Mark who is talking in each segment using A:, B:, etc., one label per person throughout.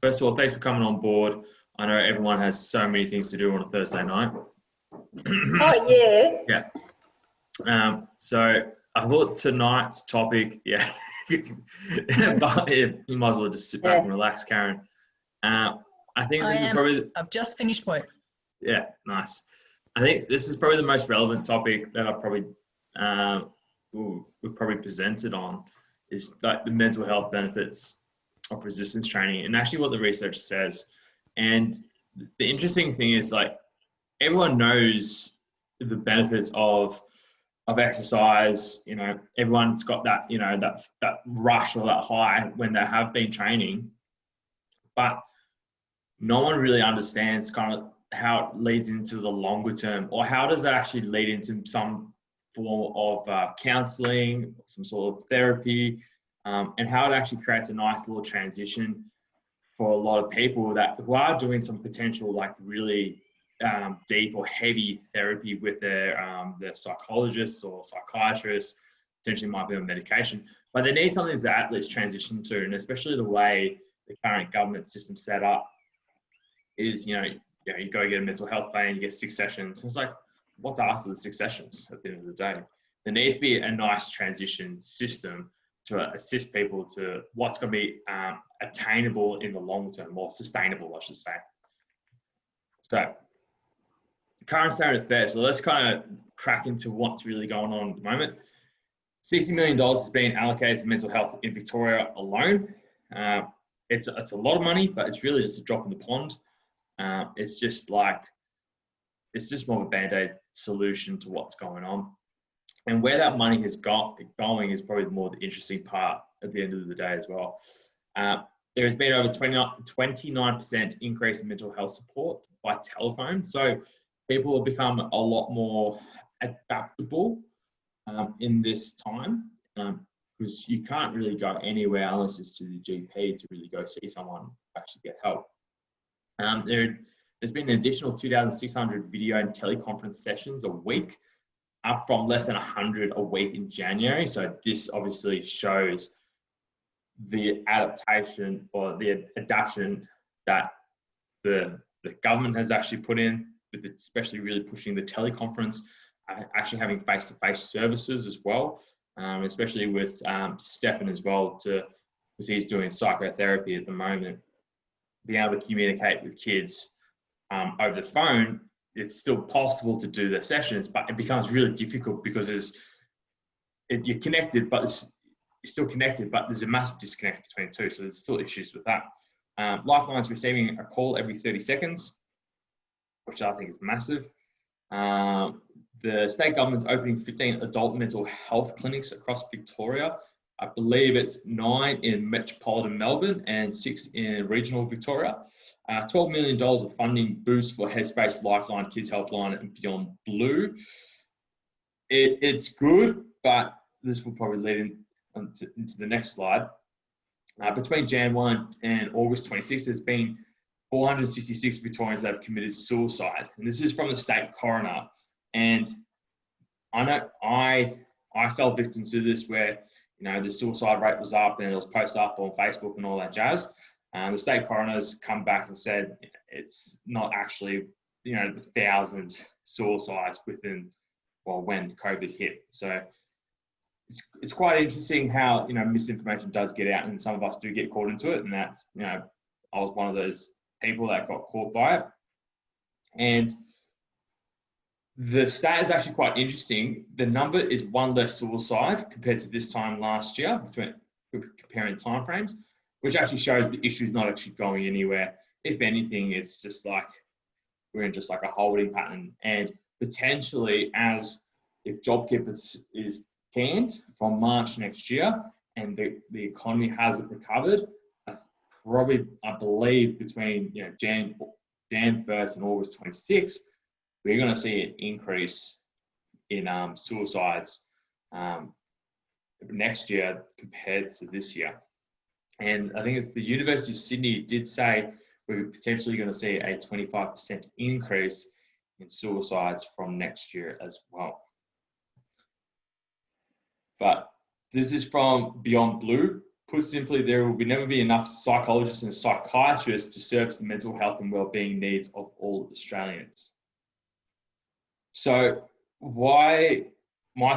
A: First of all, thanks for coming on board. I know everyone has so many things to do on a Thursday night.
B: Oh, yeah.
A: Yeah. So I thought tonight's topic, but you might as well just sit back and relax, Karen. I think this is probably...
C: I've just finished work.
A: Yeah, nice. I think this is probably the most relevant topic that I've probably we've probably presented on, is like the mental health benefits of resistance training and actually what the research says. And the interesting thing is, like, everyone knows the benefits of exercise. You know, everyone's got that, you know, that rush or that high when they have been training, but no one really understands kind of how it leads into the longer term, or how does it actually lead into some form of counseling, some sort of therapy, and how it actually creates a nice little transition for a lot of people who are doing some potential, like, really deep or heavy therapy with their psychologists or psychiatrists, potentially might be on medication, but they need something to at least transition to. And especially the way the current government system set up is, you go get a mental health plan, you get 6 sessions. It's like, what's after the 6 sessions at the end of the day? There needs to be a nice transition system to assist people to what's going to be attainable in the long term, or sustainable, I should say. So, current state of affairs. So let's kind of crack into what's really going on at the moment. $60 million has been allocated to mental health in Victoria alone. It's a lot of money, but it's really just a drop in the pond. It's just more of a band-aid solution to what's going on. And where that money is going is probably more the interesting part at the end of the day as well. There has been over 29% increase in mental health support by telephone. So people have become a lot more adaptable in this time, because you can't really go anywhere unless it's to the GP to really go see someone, actually get help. There's been an additional 2,600 video and teleconference sessions a week, up from less than 100 a week in January. So this obviously shows the adaptation or the adaptation that the government has actually put in, with it, especially really pushing the teleconference, actually having face-to-face services as well, especially with Stefan as well, because he's doing psychotherapy at the moment. Being able to communicate with kids over the phone, it's still possible to do the sessions, but it becomes really difficult because you're connected, but you're still connected, but there's a massive disconnect between the two. So there's still issues with that. Lifeline's receiving a call every 30 seconds, which I think is massive. The state government's opening 15 adult mental health clinics across Victoria. I believe it's 9 in metropolitan Melbourne and 6 in regional Victoria. $12 million of funding boost for Headspace, Lifeline, Kids Helpline and Beyond Blue. It's good, but this will probably lead into the next slide. Between Jan 1 and August 26, there's been 466 Victorians that have committed suicide. And this is from the state coroner. And I know I fell victim to this, where, you know, the suicide rate was up and it was posted up on Facebook and all that jazz. The state coroner's come back and said it's not actually, you know, the 1,000 suicides when COVID hit. So it's quite interesting how, you know, misinformation does get out, and some of us do get caught into it. And that's, you know, I was one of those people that got caught by it. And the stat is actually quite interesting. The number is 1 less suicide compared to this time last year, comparing timeframes, which actually shows the issue is not actually going anywhere. If anything, it's just like we're in just like a holding pattern. And potentially, if JobKeeper is canned from March next year and the economy hasn't recovered, I believe between, you know, Jan 1st and August 26th, we're going to see an increase in suicides next year compared to this year. And I think it's the University of Sydney did say we're potentially going to see a 25% increase in suicides from next year as well. But this is from Beyond Blue, put simply, there will never be enough psychologists and psychiatrists to service the mental health and wellbeing needs of all Australians. So my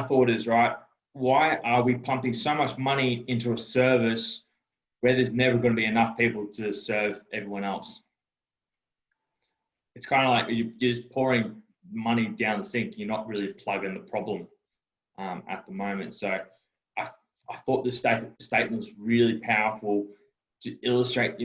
A: thought is, right, why are we pumping so much money into a service where there's never going to be enough people to serve everyone else? It's kind of like you're just pouring money down the sink. You're not really plugging the problem at the moment. So I thought this statement was really powerful to illustrate,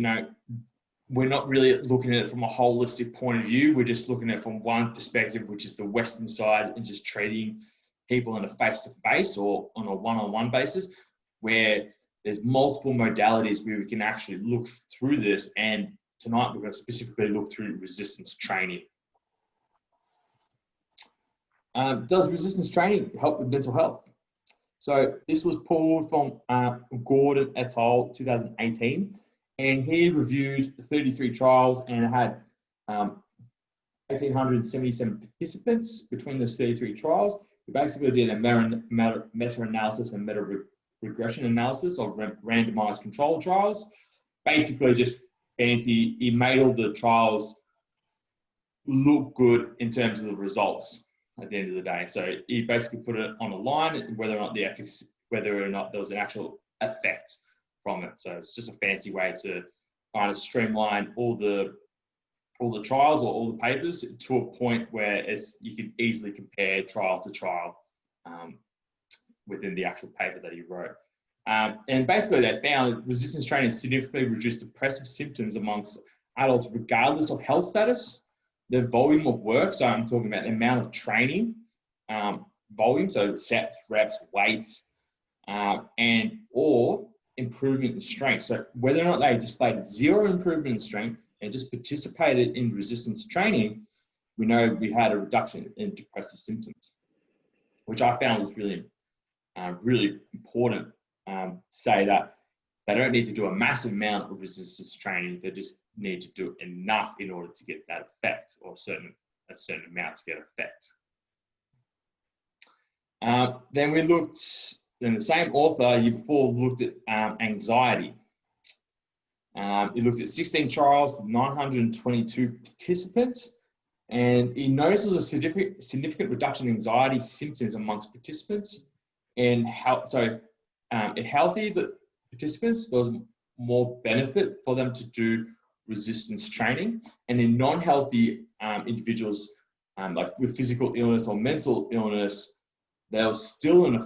A: we're not really looking at it from a holistic point of view. We're just looking at it from one perspective, which is the Western side, and just treating people on a face-to-face or on a one-on-one basis, where there's multiple modalities where we can actually look through this. And tonight we're going to specifically look through resistance training. Does resistance training help with mental health? So this was pulled from Gordon et al. 2018, and he reviewed 33 trials and had 1,877 participants between those 33 trials. He basically did a meta-analysis and meta-regression analysis of randomized control trials. Basically just fancy, he made all the trials look good in terms of the results at the end of the day. So he basically put it on a line, whether or not there was an actual effect from it. So it's just a fancy way to kind of streamline all the trials or all the papers to a point where you can easily compare trial to trial within the actual paper that he wrote. And basically they found resistance training significantly reduced depressive symptoms amongst adults regardless of health status, the volume of work. So I'm talking about the amount of training volume, so sets, reps, weights, and or improvement in strength. So whether or not they displayed zero improvement in strength and just participated in resistance training, we know we had a reduction in depressive symptoms, which I found was really, really important. Say that they don't need to do a massive amount of resistance training. They just need to do enough in order to get that effect, or a certain amount to get effect. Then the same author year before looked at anxiety. He looked at 16 trials with 922 participants, and he notices a significant reduction in anxiety symptoms amongst participants. In healthy participants, there was more benefit for them to do resistance training, and in non-healthy individuals, like with physical illness or mental illness, there was still a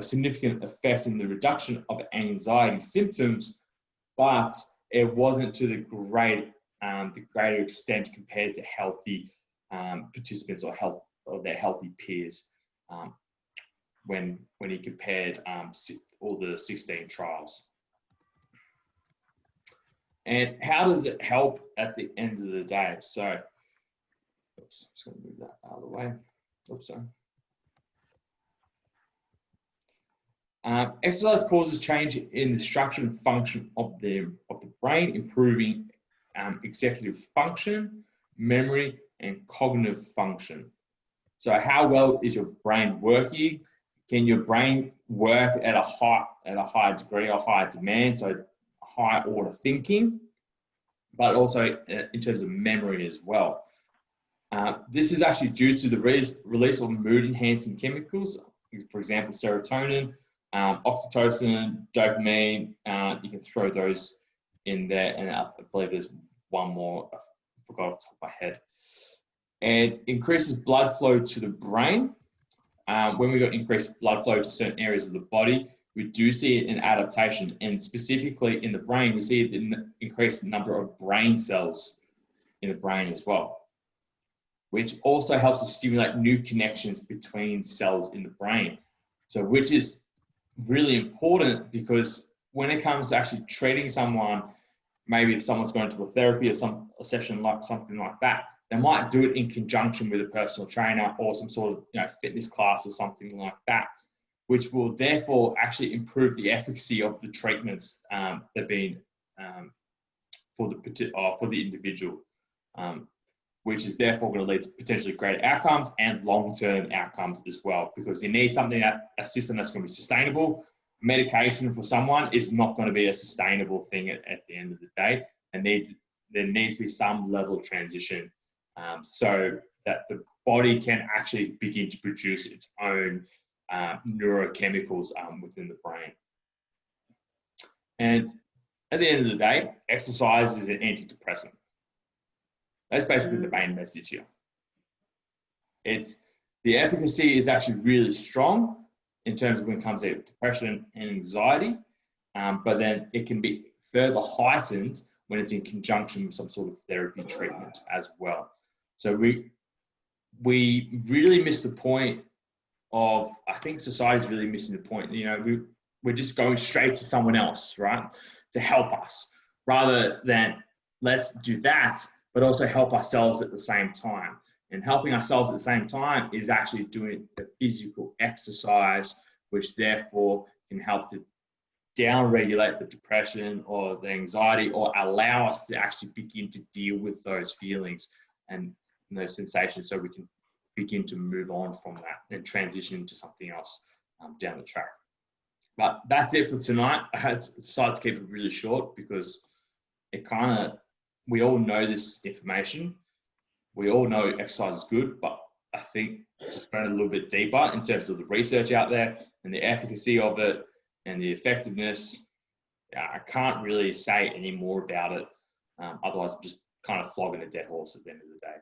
A: significant effect in the reduction of anxiety symptoms, but it wasn't to the greater extent compared to healthy participants or their healthy peers when he compared all the 16 trials. And how does it help at the end of the day? So, oops, I'm just going to move that out of the way. Oops, sorry. Exercise causes change in the structure and function of the brain, improving executive function, memory, and cognitive function. So how well is your brain working? Can your brain work at a high degree or high demand, so high order thinking, but also in terms of memory as well? This is actually due to the release of mood enhancing chemicals, for example, serotonin, oxytocin, dopamine. You can throw those in there, and I believe there's one more, I forgot off the top of my head. And increases blood flow to the brain. When we got increased blood flow to certain areas of the body, we do see an adaptation, and specifically in the brain, we see an increased number of brain cells in the brain as well, which also helps to stimulate new connections between cells in the brain. So, which is really important, because when it comes to actually treating someone, maybe if someone's going to a therapy or a session like something like that, they might do it in conjunction with a personal trainer or some sort of fitness class or something like that, which will therefore actually improve the efficacy of the treatments that are being for the individual, which is therefore going to lead to potentially greater outcomes and long-term outcomes as well, because you need a system that's going to be sustainable medication for someone is not going to be a sustainable thing at the end of the day. And there needs to be some level of transition so that the body can actually begin to produce its own neurochemicals within the brain. And at the end of the day, exercise is an antidepressant. That's basically the main message here. The efficacy is actually really strong in terms of when it comes to depression and anxiety, but then it can be further heightened when it's in conjunction with some sort of therapy treatment as well. So we really miss the point of, I think society's really missing the point. You know, we're just going straight to someone else, right, to help us, rather than let's do that, but also help ourselves at the same time. And helping ourselves at the same time is actually doing the physical exercise, which therefore can help to down-regulate the depression or the anxiety, or allow us to actually begin to deal with those feelings and those sensations, so we can begin to move on from that and transition to something else down the track. But that's it for tonight. I had to decide to keep it really short because we all know this information. We all know exercise is good, but I think just going a little bit deeper in terms of the research out there and the efficacy of it and the effectiveness, I can't really say any more about it. Otherwise, I'm just kind of flogging a dead horse at the end of the day.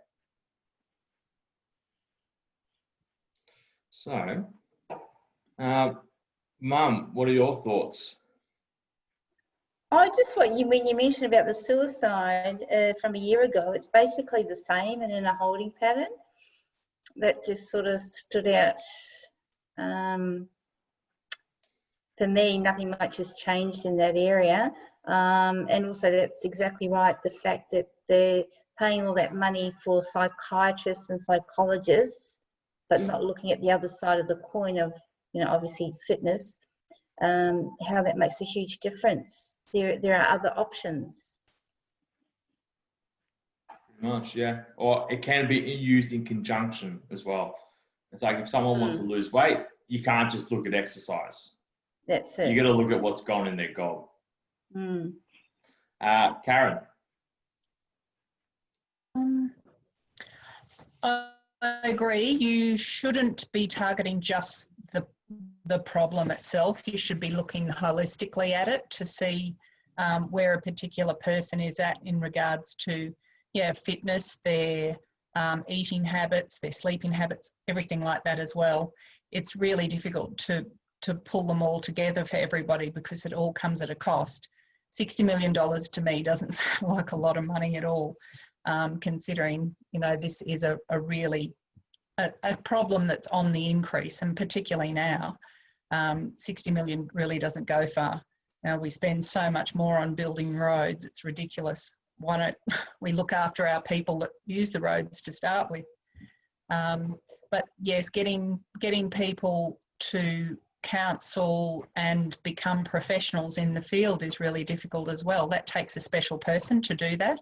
A: So, Mum, what are your thoughts?
B: When you mentioned about the suicide from a year ago, it's basically the same and in a holding pattern. That just sort of stood out. For me, nothing much has changed in that area. And also that's exactly right, the fact that they're paying all that money for psychiatrists and psychologists, but not looking at the other side of the coin of, you know, obviously fitness, how that makes a huge difference. There are other options.
A: Pretty much, yeah. Or it can be used in conjunction as well. It's like if someone wants to lose weight, you can't just look at exercise.
B: That's it.
A: You got to look at what's going in their goal. Karen.
C: I agree. You shouldn't be targeting just the problem itself. You should be looking holistically at it to see where a particular person is at in regards to, fitness, their eating habits, their sleeping habits, everything like that as well. It's really difficult to pull them all together for everybody because it all comes at a cost. $60 million to me doesn't sound like a lot of money at all, considering, you know, this is a really a problem that's on the increase, and particularly now. 60 million really doesn't go far. Now, we spend so much more on building roads, it's ridiculous. Why don't we look after our people that use the roads to start with? But yes, getting people to counsel and become professionals in the field is really difficult as well. That takes a special person to do that.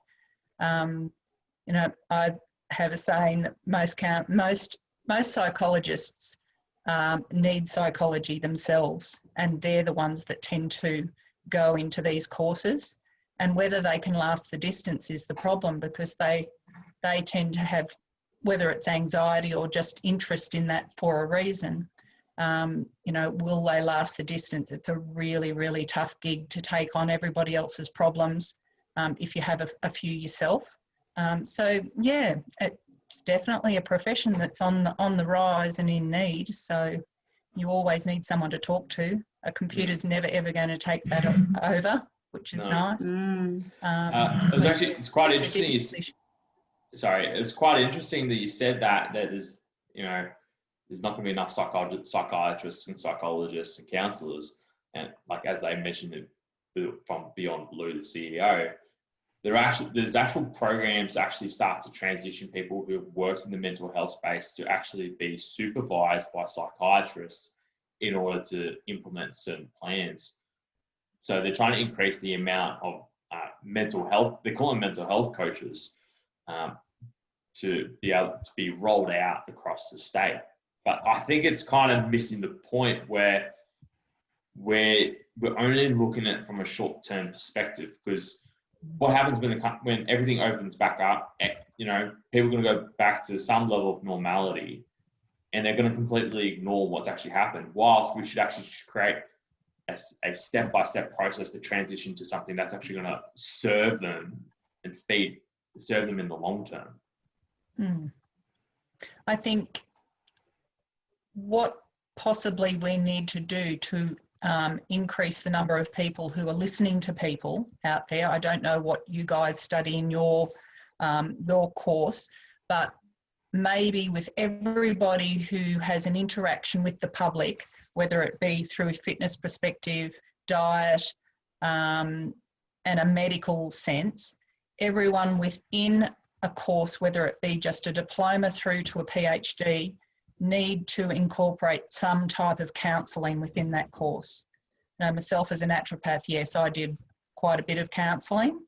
C: You know, I have a saying that most psychologists need psychology themselves, and they're the ones that tend to go into these courses. And whether they can last the distance is the problem, because they tend to have, whether it's anxiety or just interest in that for a reason, you know, will they last the distance? It's a really, really tough gig to take on everybody else's problems if you have a few yourself. So yeah, it's definitely a profession that's on the rise and in need. So you always need someone to talk to. A computer's never ever going to take that over, which is nice.
A: It's quite interesting. It's quite interesting that you said that there's, you know, there's not going to be enough psychiatrists and psychologists and counsellors. And like, as they mentioned from Beyond Blue, the CEO, there's actual programs to actually start to transition people who have worked in the mental health space to actually be supervised by psychiatrists in order to implement certain plans. So they're trying to increase the amount of mental health, they call them mental health coaches, to be able to be rolled out across the state. But I think it's kind of missing the point where we're only looking at it from a short-term perspective, because what happens when everything opens back up, you know, people are going to go back to some level of normality, and they're going to completely ignore what's actually happened, whilst we should actually create a step-by-step process to transition to something that's actually going to serve them and serve them in the long term.
C: I think what possibly we need to do to increase the number of people who are listening to people out there. I don't know what you guys study in your course, but maybe with everybody who has an interaction with the public, whether it be through a fitness perspective, diet, and a medical sense, everyone within a course, whether it be just a diploma through to a PhD, need to incorporate some type of counselling within that course. You know, myself as a naturopath, yes, I did quite a bit of counselling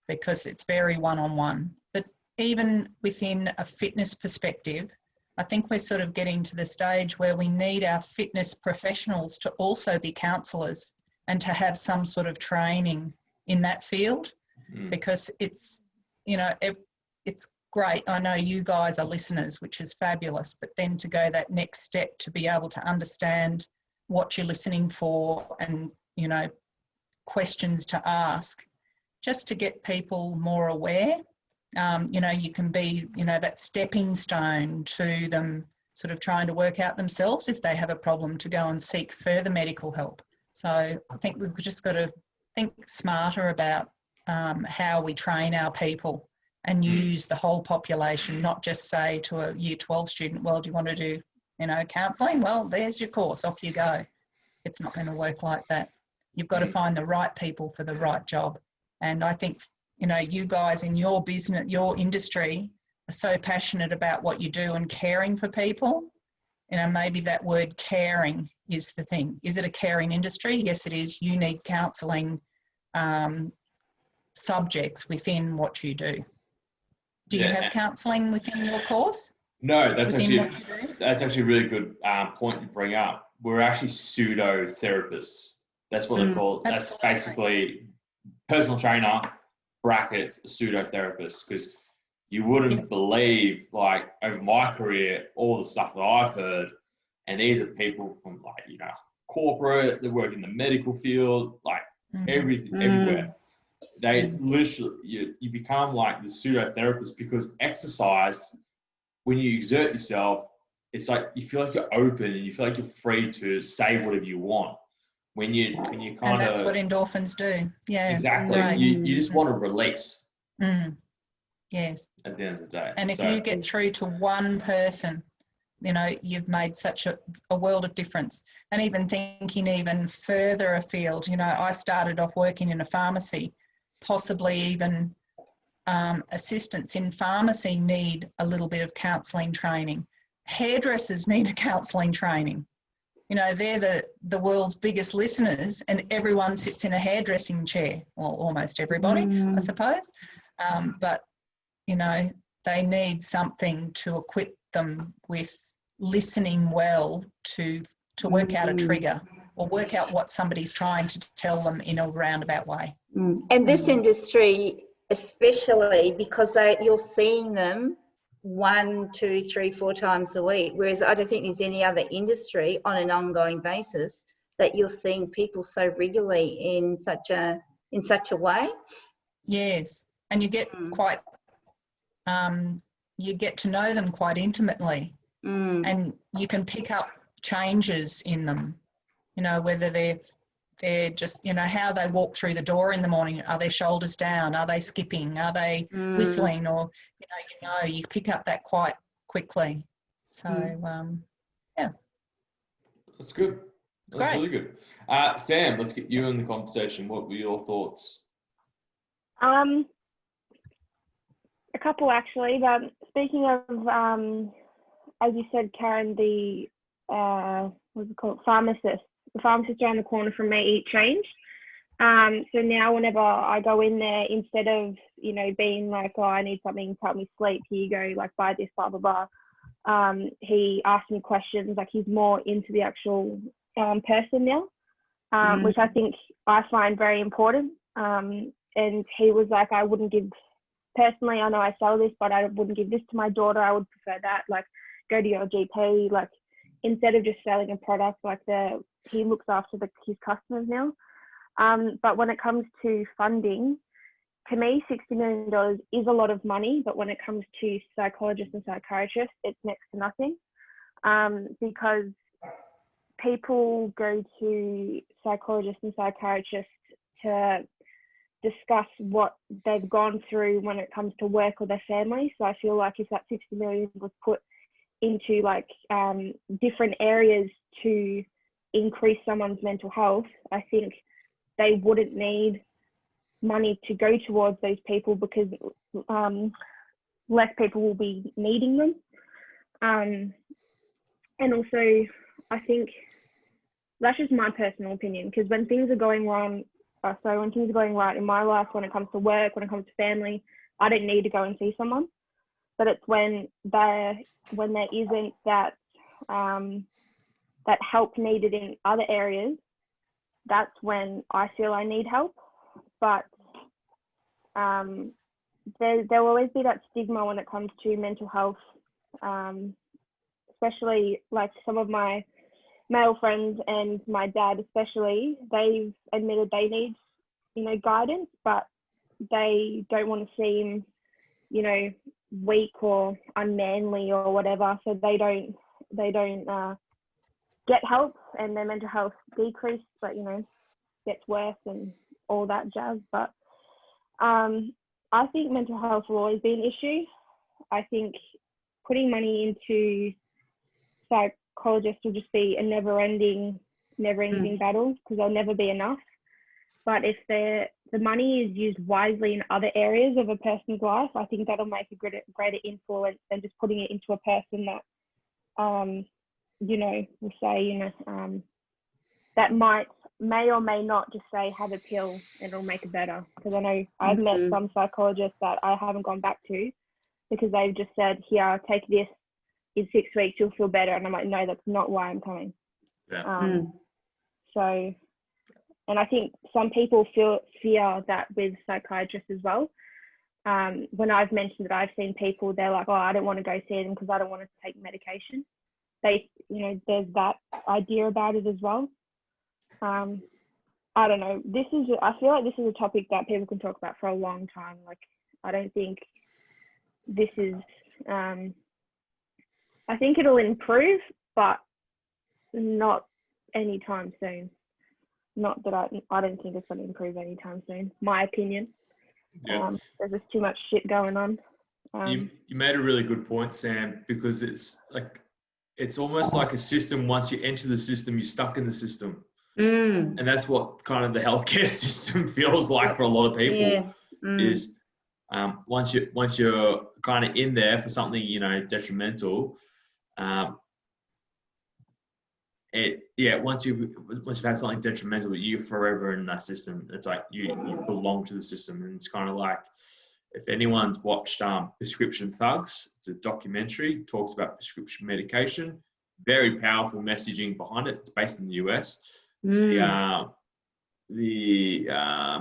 C: because it's very one-on-one. But even within a fitness perspective, I think we're sort of getting to the stage where we need our fitness professionals to also be counsellors and to have some sort of training in that field, because it's, you know, it's great. I know you guys are listeners, which is fabulous, but then to go that next step to be able to understand what you're listening for and, you know, questions to ask, just to get people more aware. You know, you can be, you know, that stepping stone to them sort of trying to work out themselves if they have a problem, to go and seek further medical help. So I think we've just got to think smarter about how we train our people and use the whole population, not just say to a year 12 student, well, do you want to do, you know, counselling? Well, there's your course, off you go. It's not going to work like that. You've got to find the right people for the right job. And I think, you know, you guys in your business, your industry, are so passionate about what you do and caring for people. You know, maybe that word caring is the thing. Is it a caring industry? Yes, it is. You need counselling subjects within what you do. Do you have counselling within your course?
A: No, that's actually a really good point to bring up. We're actually pseudo therapists. That's what they're called. That's basically personal trainer brackets pseudo therapist, because you wouldn't believe, like, over my career, all the stuff that I've heard, and these are people from, like, you know, corporate, they work in the medical field, like everything, everywhere. They literally, you become like the pseudo therapist, because exercise, when you exert yourself, it's like you feel like you're open and you feel like you're free to say whatever you want. When you kind of,
C: and that's what endorphins do. Yeah,
A: exactly. Right. You just want to release.
C: Yes.
A: At the end of the day.
C: And if you get through to one person, you know, you've made such a world of difference. And even thinking even further afield, you know, I started off working in a pharmacy. Possibly even assistants in pharmacy need a little bit of counselling training. Hairdressers need a counselling training. You know, they're the world's biggest listeners, and everyone sits in a hairdressing chair. Well, almost everybody, I suppose. But, you know, they need something to equip them with listening well to work out a trigger, or work out what somebody's trying to tell them in a roundabout way.
B: And this industry, especially because you're seeing them 1, 2, 3, 4 times a week, whereas I don't think there's any other industry on an ongoing basis that you're seeing people so regularly in such a way.
C: Yes, and you get quite, you get to know them quite intimately, and you can pick up changes in them. You know, whether they're just, you know, how they walk through the door in the morning. Are their shoulders down? Are they skipping? Are they whistling? Or, you pick up that quite quickly. So, yeah.
A: That's good. That's
C: great.
A: Really good. Sam, let's get you in the conversation. What were your thoughts?
D: A couple, actually. But speaking of, as you said, Karen, the, what's it called, pharmacist. The pharmacist around the corner from me, it changed. So now whenever I go in there, instead of, you know, being like, oh, I need something to help me sleep, here you go, like, buy this, blah, blah, blah. He asks me questions, like, he's more into the actual person now. which I think I find very important. And he was like, I wouldn't give, personally, I know I sell this, but I wouldn't give this to my daughter. I would prefer that, like, go to your GP, like, instead of just selling a product, like he looks after his customers now. But when it comes to funding, to me, $60 million is a lot of money, but when it comes to psychologists and psychiatrists, it's next to nothing, because people go to psychologists and psychiatrists to discuss what they've gone through when it comes to work or their family. So I feel like if that 60 million was put into like different areas to increase someone's mental health, I think they wouldn't need money to go towards those people, because less people will be needing them. And also, I think that's just my personal opinion, because when things are going wrong, when things are going right in my life, when it comes to work, when it comes to family, I don't need to go and see someone. But it's when there isn't that that help needed in other areas, that's when I feel I need help. But there will always be that stigma when it comes to mental health, especially like some of my male friends and my dad especially, they've admitted they need, guidance, but they don't want to seem, weak or unmanly or whatever, so they don't get help, and their mental health decrease, but gets worse and all that jazz. But I think mental health will always be an issue. I think putting money into psychologists will just be a never-ending battle, because there'll never be enough. But if the money is used wisely in other areas of a person's life, I think that'll make a greater influence than just putting it into a person that, will say, that may or may not just say, have a pill and it'll make it better. Because I know I've met some psychologists that I haven't gone back to, because they've just said, here, take this, in 6 weeks you'll feel better. And I'm like, no, that's not why I'm coming.
A: Yeah.
D: So, and I think some people fear that with psychiatrists as well. When I've mentioned that I've seen people, they're like, oh, I don't want to go see them because I don't want to take medication. There's that idea about it as well. I don't know. I feel like this is a topic that people can talk about for a long time. Like, I don't think this is, I think it'll improve, but not anytime soon. Not that I don't think it's going to improve anytime soon. My opinion.
A: Yeah.
D: There's just too much shit going on.
A: You made a really good point, Sam, because it's almost like a system. Once you enter the system, you're stuck in the system. And that's what kind of the healthcare system feels like for a lot of people. Is once you're kind of in there for something detrimental, once you've had something detrimental, you're forever in that system. It's like you belong to the system. And it's kind of like, if anyone's watched Prescription Thugs, it's a documentary, talks about prescription medication, very powerful messaging behind it. It's based in the US. The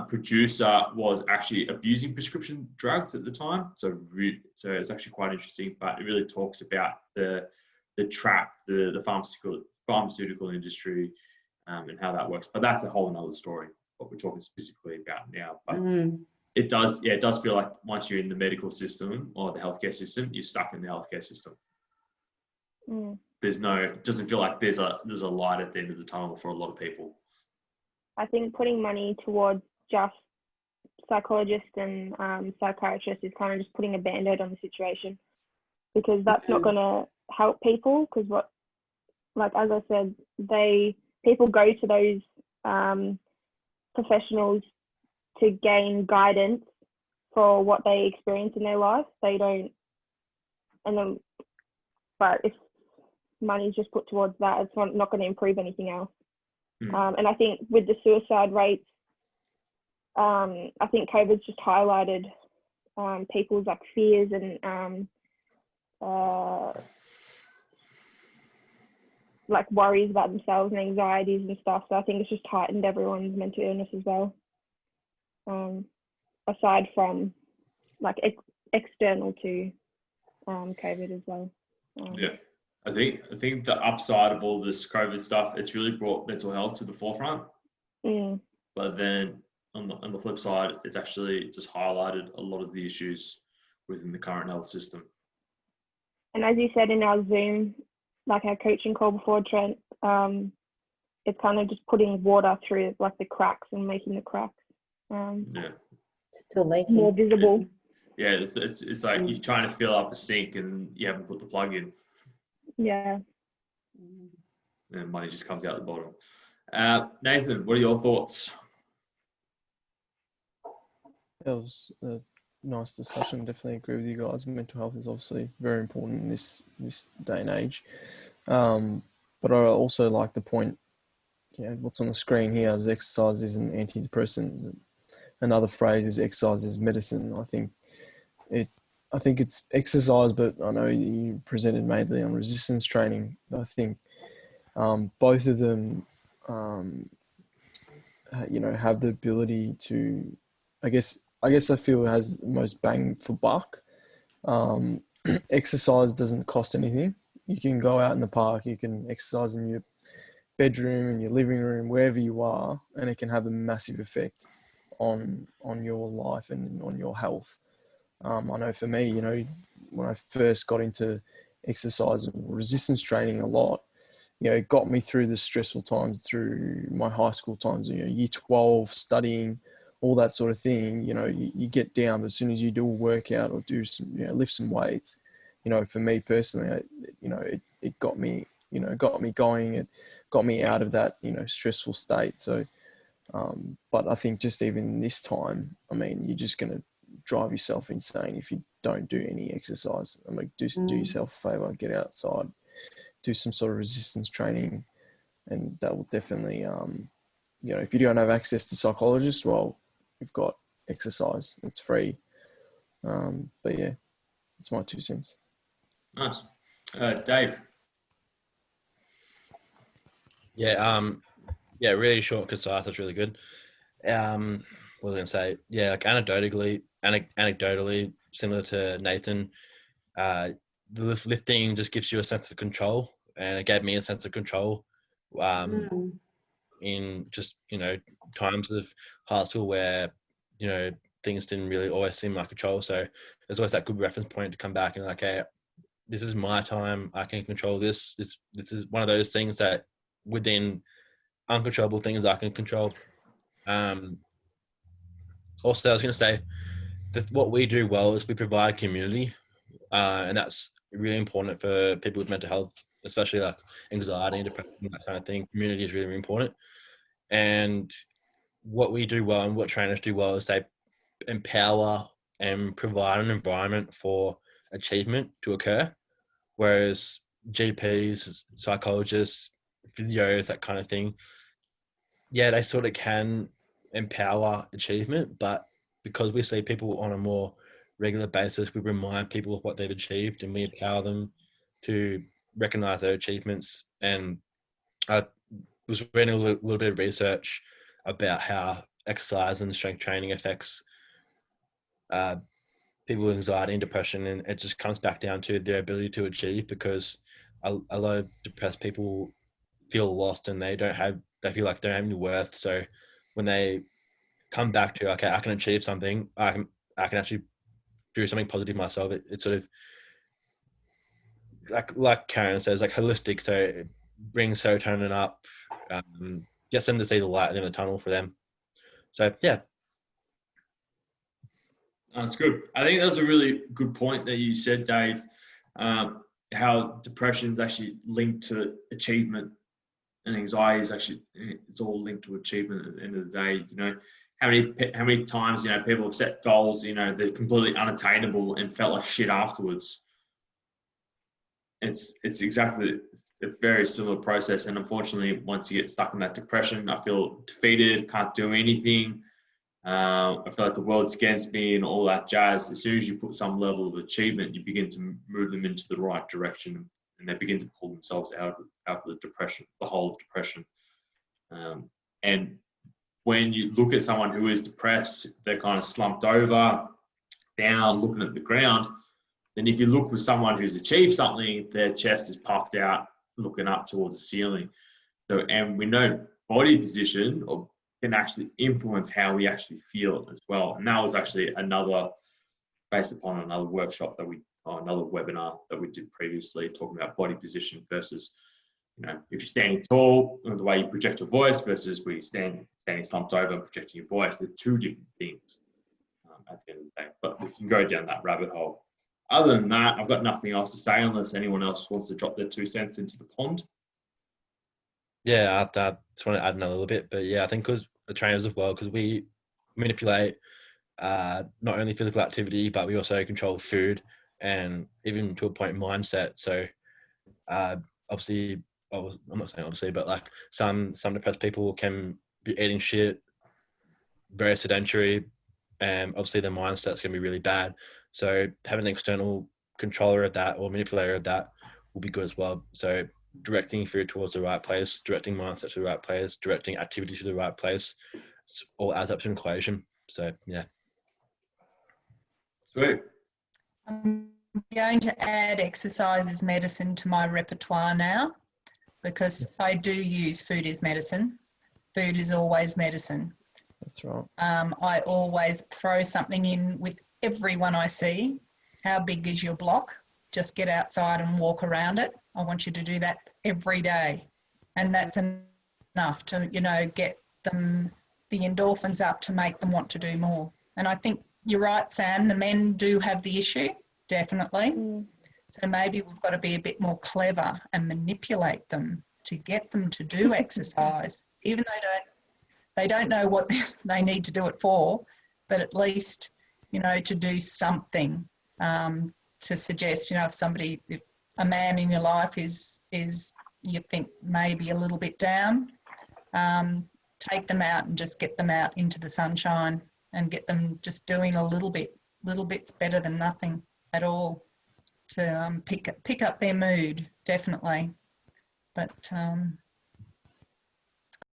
A: producer was actually abusing prescription drugs at the time. So it's actually quite interesting, but it really talks about the trap, the pharmaceutical industry, and how that works. But that's a whole another story, what we're talking specifically about now. But it does feel like once you're in the medical system or the healthcare system, you're stuck in the healthcare system. It doesn't feel like there's a light at the end of the tunnel for a lot of people.
D: I think putting money towards just psychologists and psychiatrists is kind of just putting a band-aid on the situation, because that's not going to help people. Because as I said, people go to those professionals to gain guidance for what they experience in their life. They don't, but if money is just put towards that, it's not going to improve anything else. And I think with the suicide rates, I think COVID's just highlighted people's fears and like worries about themselves and anxieties and stuff. So I think it's just heightened everyone's mental illness as well. Aside from like external to COVID as well.
A: Yeah, I think the upside of all this COVID stuff, it's really brought mental health to the forefront. But then on the flip side, it's actually just highlighted a lot of the issues within the current health system.
D: And as you said in our Zoom, like our coaching call before, Trent, it's kind of just putting water through like the cracks and making the cracks
B: Still leaking.
D: more visible.
A: Yeah, it's like you're trying to fill up a sink and you haven't put the plug in.
D: Yeah.
A: And money just comes out the bottom. Nathan, what are your thoughts?
E: That was a nice discussion. Definitely agree with you guys. Mental health is obviously very important in this day and age. But I also like the point, what's on the screen here is exercise is an antidepressant. Another phrase is exercise is medicine. I think it's exercise, but I know you presented mainly on resistance training. I think both of them, have the ability to, I guess I feel has the most bang for buck. Exercise doesn't cost anything. You can go out in the park, you can exercise in your bedroom, in your living room, wherever you are, and it can have a massive effect on your life and on your health. I know for me, when I first got into exercise and resistance training a lot, it got me through the stressful times, through my high school times, year 12, studying, all that sort of thing. You get down, but as soon as you do a workout or do some, lift some weights, for me personally, it got me, going, it got me out of that, stressful state. So, but I think just even this time, you're just going to drive yourself insane if you don't do any exercise. Do yourself a favor, get outside, do some sort of resistance training, and that will definitely, if you don't have access to psychologists, well, you've got exercise. It's free. But yeah, it's my 2 cents.
A: Nice. Dave.
F: Really short, concise. That's really good. What was I going to say? Yeah, like anecdotally, similar to Nathan, the lifting just gives you a sense of control, and it gave me a sense of control in just, times of high school where, things didn't really always seem like control. So there's always that good reference point to come back and like, hey, this is my time. I can control this. This is one of those things that within uncontrollable things I can control. Also, I was going to say that what we do well is we provide community, and that's really important for people with mental health, especially like anxiety and depression, that kind of thing. Community is really, really important. And what we do well and what trainers do well is they empower and provide an environment for achievement to occur, whereas GPs, psychologists, physios, that kind of thing, they sort of can empower achievement, but because we see people on a more regular basis, we remind people of what they've achieved and we empower them to recognize their achievements. And I was reading a little bit of research about how exercise and strength training affects people with anxiety and depression, and it just comes back down to their ability to achieve, because a lot of depressed people feel lost and they feel like they don't have any worth. So when they come back to, okay, I can achieve something, I can actually do something positive myself, it's sort of like Karen says, like holistic. So it brings serotonin up, gets them to see the light in the tunnel for them. So yeah.
A: That's good. I think that was a really good point that you said, Dave, how depression is actually linked to achievement, and anxiety is actually, it's all linked to achievement at the end of the day. How many times, people have set goals, they're completely unattainable and felt like shit afterwards. It's a very similar process. And unfortunately, once you get stuck in that depression, I feel defeated, can't do anything. I feel like the world's against me and all that jazz. As soon as you put some level of achievement, you begin to move them into the right direction and they begin to pull themselves out of the depression, the hole of depression. And when you look at someone who is depressed, they're kind of slumped over, down, looking at the ground. Then if you look with someone who's achieved something, their chest is puffed out, looking up towards the ceiling. So, and we know body position can actually influence how we actually feel as well. And that was actually based upon another workshop another webinar that we did previously, talking about body position versus, if you're standing tall, the way you project your voice versus where you're standing slumped over and projecting your voice. They're two different things at the end of the day. But we can go down that rabbit hole. Other than that, I've got nothing else to say unless anyone else wants to drop their 2 cents into the pond.
F: Yeah, I just want to add in a little bit, but yeah, I think because the trainers as well, because we manipulate not only physical activity, but we also control food and even to a point mindset. So obviously, I'm not saying obviously, but like some depressed people can be eating shit, very sedentary, and obviously their mindset's going to be really bad. So having an external controller of that or manipulator of that will be good as well. So directing food towards the right place, directing mindset to the right place, directing activity to the right place, it's all adds up to an equation. So yeah.
A: Sweet.
C: I'm going to add exercise as medicine to my repertoire now, because I do use food as medicine. Food is always medicine.
E: That's right.
C: I always throw something in with everyone I see. How big is your block? Just get outside and walk around it. I want you to do that every day. And that's enough to, get them the endorphins up to make them want to do more. And I think you're right, Sam, the men do have the issue, definitely. So maybe we've got to be a bit more clever and manipulate them to get them to do exercise, even though they don't know what they need to do it for, but at least, to do something to suggest, if a man in your life is you think maybe a little bit down, take them out and just get them out into the sunshine and get them just doing a little bit's better than nothing at all to pick up their mood, definitely. But